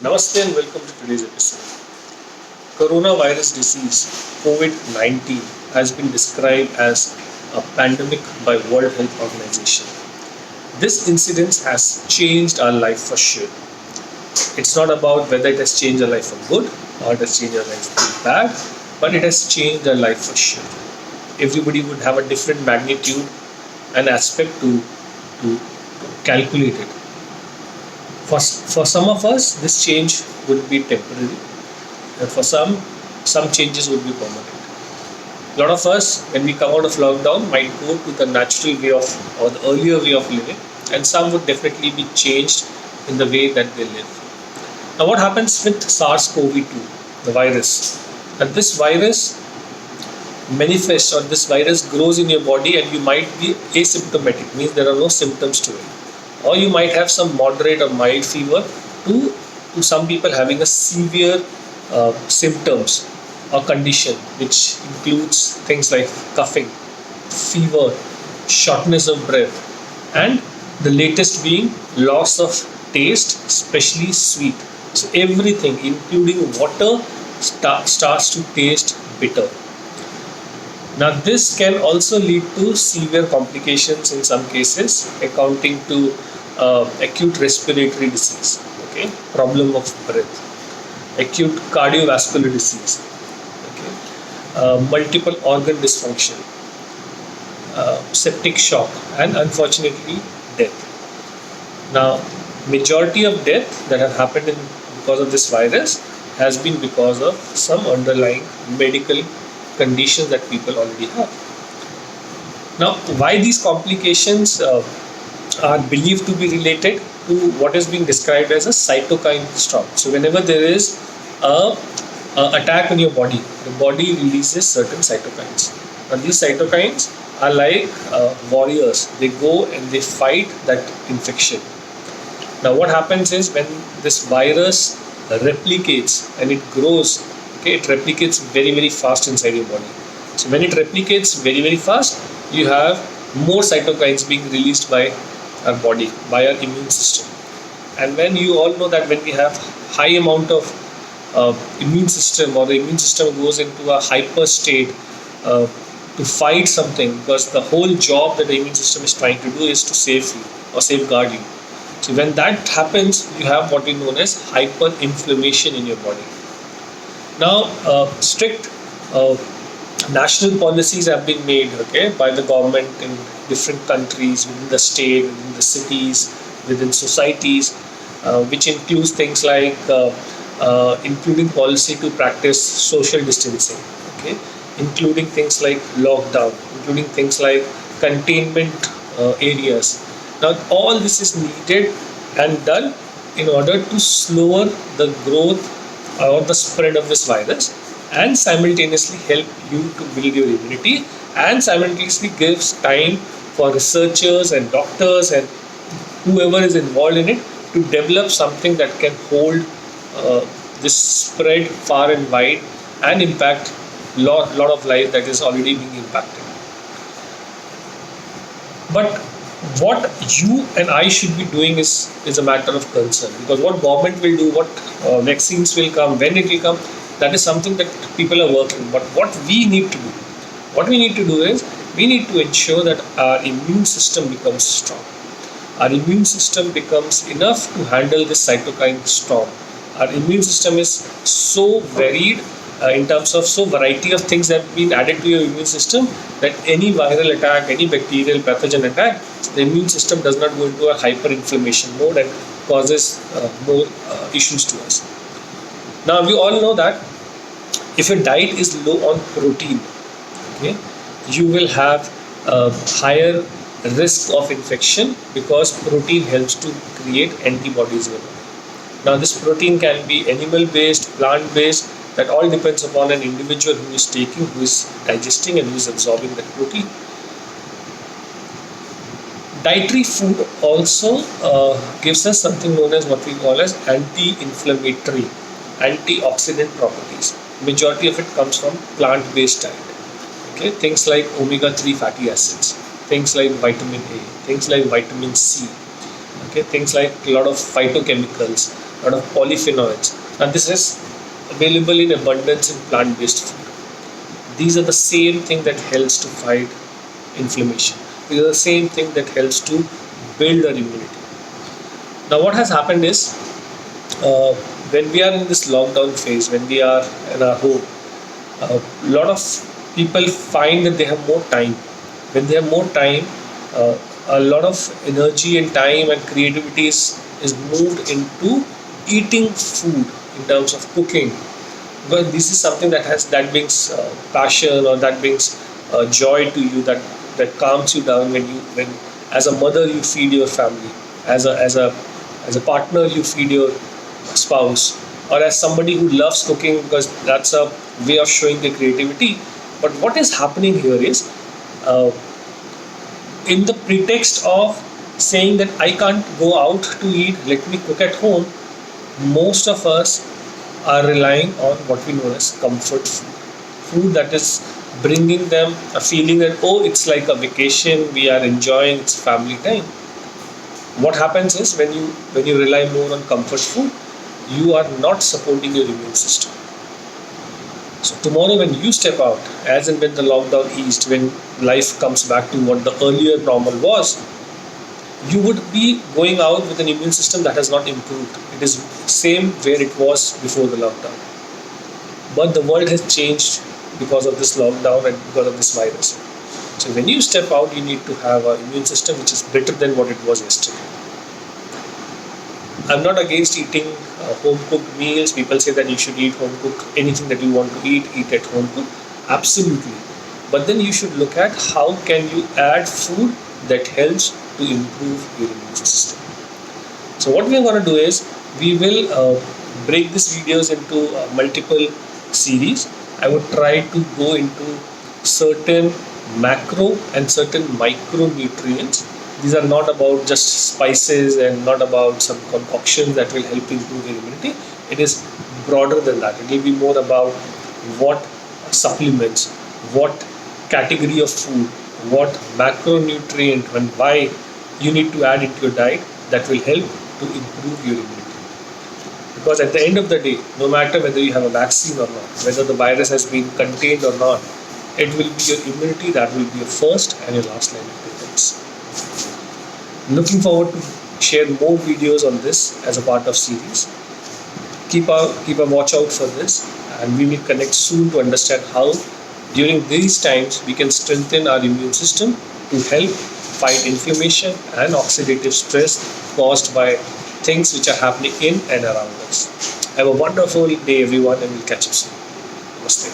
Namaste and welcome to today's episode. Coronavirus disease COVID-19 has been described as a pandemic by World Health Organization. This incident has changed our life for sure. It's not about whether it has changed our life for good or it has changed our life for bad, but it has changed our life for sure. Everybody would have a different magnitude and aspect to calculate it. For some of us, this change would be temporary, and for some changes would be permanent. A lot of us, when we come out of lockdown, might go to the natural way of or the earlier way of living, and some would definitely be changed in the way that they live. Now, what happens with SARS-CoV-2, the virus? And this virus manifests or this virus grows in your body, and you might be asymptomatic, means there are no symptoms to it, or you might have some moderate or mild fever to some people having a severe symptoms or condition, which includes things like coughing, fever, shortness of breath, and the latest being loss of taste, especially sweet. So everything, including water, starts to taste bitter. Now, this can also lead to severe complications in some cases, accounting to acute respiratory disease, okay, problem of breath, acute cardiovascular disease, okay, multiple organ dysfunction, septic shock, and unfortunately death. Now, majority of death that have happened because of this virus has been because of some underlying medical conditions that people already have. Now, why these complications are believed to be related to what is being described as a cytokine storm. So, whenever there is a attack on your body, the body releases certain cytokines. Now, these cytokines are like warriors. They go and they fight that infection. Now, what happens is when this virus replicates and it grows, okay, it replicates very, very fast inside your body. So, when it replicates very, very fast, you have more cytokines being released by our body, by our immune system. And when you all know that when we have high amount of immune system, or the immune system goes into a hyper state to fight something, because the whole job that the immune system is trying to do is to save you or safeguard you. So when that happens, you have what is known as hyperinflammation in your body. Now, strict national policies have been made, okay, by the government in different countries, within the state, within the cities, within societies, which includes things like including policy to practice social distancing, okay, including things like lockdown, including things like containment areas. Now, all this is needed and done in order to slower the growth or the spread of this virus, and simultaneously help you to build your immunity, and simultaneously gives time for researchers and doctors and whoever is involved in it to develop something that can hold this spread far and wide and impact lot of life that is already being impacted. But what you and I should be doing is a matter of concern, because what government will do, what vaccines will come, when it will come, that is something that people are working. But what we need to do is we need to ensure that our immune system becomes strong. Our immune system becomes enough to handle this cytokine storm. Our immune system is so varied in terms of so variety of things that have been added to your immune system, that any viral attack, any bacterial pathogen attack, the immune system does not go into a hyperinflammation mode and causes more issues to us. Now, we all know that if your diet is low on protein, okay, you will have a higher risk of infection, because protein helps to create antibodies in your body. Now, this protein can be animal based, plant based, that all depends upon an individual who is taking, who is digesting, and who is absorbing that protein. Dietary food also gives us something known as what we call as anti-inflammatory, antioxidant properties. Majority of it comes from plant-based diet. Okay, things like omega-3 fatty acids, things like vitamin A, things like vitamin C. Okay, things like a lot of phytochemicals, a lot of polyphenols, and this is available in abundance in plant-based food. These are the same thing that helps to fight inflammation. These are the same thing that helps to build our immunity. Now, what has happened is uh, when we are in this lockdown phase, when we are in our home, a lot of people find that they have more time. When they have more time, uh, a lot of energy and time and creativity is moved into eating food in terms of cooking. Because this is something that brings passion, or that brings joy to you, that calms you down when as a mother you feed your family, as a partner you feed your spouse, or as somebody who loves cooking, because that's a way of showing the creativity. But what is happening here is, uh, in the pretext of saying that I can't go out to eat, let me cook at home, most of us are relying on what we know as comfort food. Food that is bringing them a feeling that, oh, it's like a vacation, we are enjoying, it's family time. What happens is, when you rely more on comfort food, you are not supporting your immune system. So tomorrow when you step out, as and when the lockdown eased, when life comes back to what the earlier normal was, you would be going out with an immune system that has not improved. It is same where it was before the lockdown. But the world has changed because of this lockdown and because of this virus. So when you step out, you need to have an immune system which is better than what it was yesterday. I'm not against eating home cooked meals. People say that you should eat home cooked, anything that you want to eat at home cooked. Absolutely. But then you should look at how can you add food that helps to improve your immune system. So what we are going to do is, we will break these videos into multiple series. I would try to go into certain macro and certain micronutrients. These are not about just spices and not about some concoctions that will help improve your immunity. It is broader than that. It will be more about what supplements, what category of food, what macronutrient and why you need to add into your diet that will help to improve your immunity. Because at the end of the day, no matter whether you have a vaccine or not, whether the virus has been contained or not, it will be your immunity that will be your first and your last line of defense. Looking forward to share more videos on this as a part of series. Keep a watch out for this, and we will connect soon to understand how during these times we can strengthen our immune system to help fight inflammation and oxidative stress caused by things which are happening in and around us. Have a wonderful day, everyone, and we'll catch you soon. Namaste.